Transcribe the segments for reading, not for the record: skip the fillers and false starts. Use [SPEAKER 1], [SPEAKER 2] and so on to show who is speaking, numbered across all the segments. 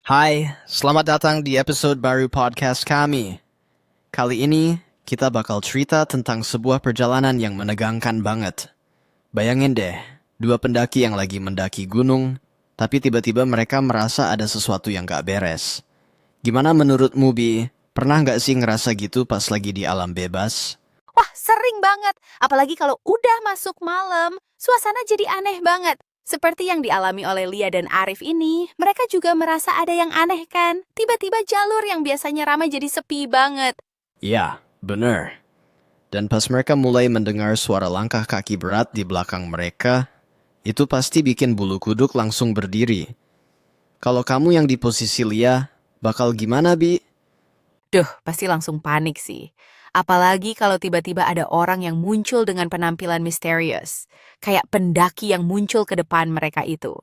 [SPEAKER 1] Hai, selamat datang di episode baru podcast kami. Kali ini, kita bakal cerita tentang sebuah perjalanan yang menegangkan banget. Bayangin deh, dua pendaki yang lagi mendaki gunung, tapi tiba-tiba mereka merasa ada sesuatu yang gak beres. Gimana menurutmu, Bi? Pernah gak sih ngerasa gitu pas lagi di alam bebas?
[SPEAKER 2] Wah, sering banget. Apalagi kalau udah masuk malam, suasana jadi aneh banget. Seperti yang dialami oleh Lia dan Arif ini, mereka juga merasa ada yang aneh kan? Tiba-tiba jalur yang biasanya ramai jadi sepi banget.
[SPEAKER 1] Ya, bener. Dan pas mereka mulai mendengar suara langkah kaki berat di belakang mereka, itu pasti bikin bulu kuduk langsung berdiri. Kalau kamu yang di posisi Lia, bakal gimana, Bi?
[SPEAKER 2] Duh, pasti langsung panik sih. Apalagi kalau tiba-tiba ada orang yang muncul dengan penampilan misterius. Kayak pendaki yang muncul ke depan mereka itu.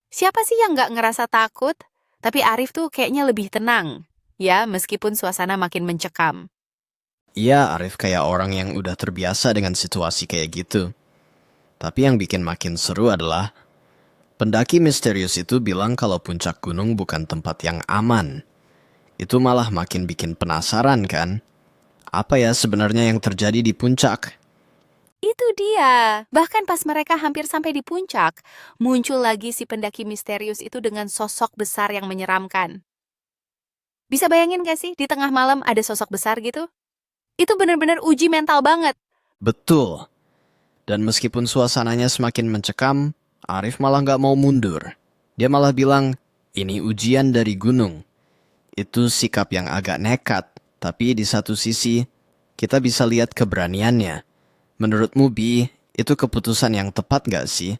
[SPEAKER 2] Siapa sih yang nggak ngerasa takut? Tapi Arif tuh kayaknya lebih tenang. Ya, meskipun suasana makin mencekam.
[SPEAKER 1] Iya, Arif kayak orang yang udah terbiasa dengan situasi kayak gitu. Tapi yang bikin makin seru adalah, pendaki misterius itu bilang kalau puncak gunung bukan tempat yang aman. Itu malah makin bikin penasaran kan? Apa ya sebenarnya yang terjadi di puncak?
[SPEAKER 2] Itu dia. Bahkan pas mereka hampir sampai di puncak, muncul lagi si pendaki misterius itu dengan sosok besar yang menyeramkan. Bisa bayangin gak sih di tengah malam ada sosok besar gitu? Itu bener-bener uji mental banget.
[SPEAKER 1] Betul. Dan meskipun suasananya semakin mencekam, Arif malah nggak mau mundur. Dia malah bilang, ini ujian dari gunung. Itu sikap yang agak nekat, tapi di satu sisi, kita bisa lihat keberaniannya. Menurutmu, Bi, itu keputusan yang tepat nggak sih?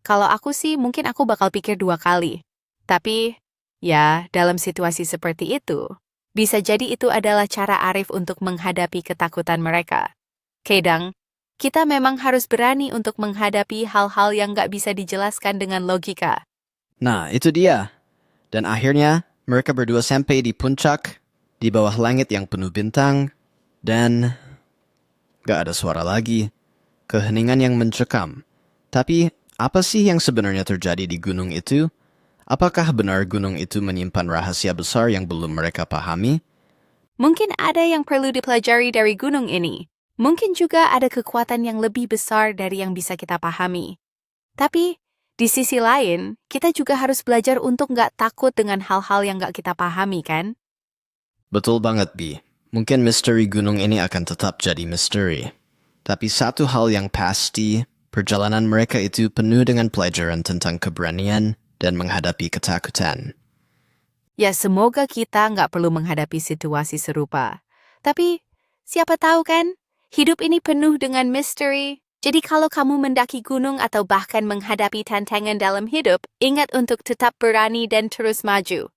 [SPEAKER 2] Kalau aku sih mungkin aku bakal pikir 2 kali. Tapi, ya dalam situasi seperti itu, bisa jadi itu adalah cara Arif untuk menghadapi ketakutan mereka. Kadang, kita memang harus berani untuk menghadapi hal-hal yang nggak bisa dijelaskan dengan logika.
[SPEAKER 1] Nah, itu dia. Dan akhirnya, mereka berdua sampai di puncak, di bawah langit yang penuh bintang, dan gak ada suara lagi. Keheningan yang mencekam. Tapi, apa sih yang sebenarnya terjadi di gunung itu? Apakah benar gunung itu menyimpan rahasia besar yang belum mereka pahami?
[SPEAKER 2] Mungkin ada yang perlu dipelajari dari gunung ini. Mungkin juga ada kekuatan yang lebih besar dari yang bisa kita pahami. Tapi, di sisi lain, kita juga harus belajar untuk nggak takut dengan hal-hal yang nggak kita pahami, kan?
[SPEAKER 1] Betul banget, Bi. Mungkin misteri gunung ini akan tetap jadi misteri. Tapi satu hal yang pasti, perjalanan mereka itu penuh dengan pelajaran tentang keberanian dan menghadapi ketakutan.
[SPEAKER 2] Ya, semoga kita nggak perlu menghadapi situasi serupa. Tapi, siapa tahu kan, hidup ini penuh dengan misteri. Jadi kalau kamu mendaki gunung atau bahkan menghadapi tantangan dalam hidup, ingat untuk tetap berani dan terus maju.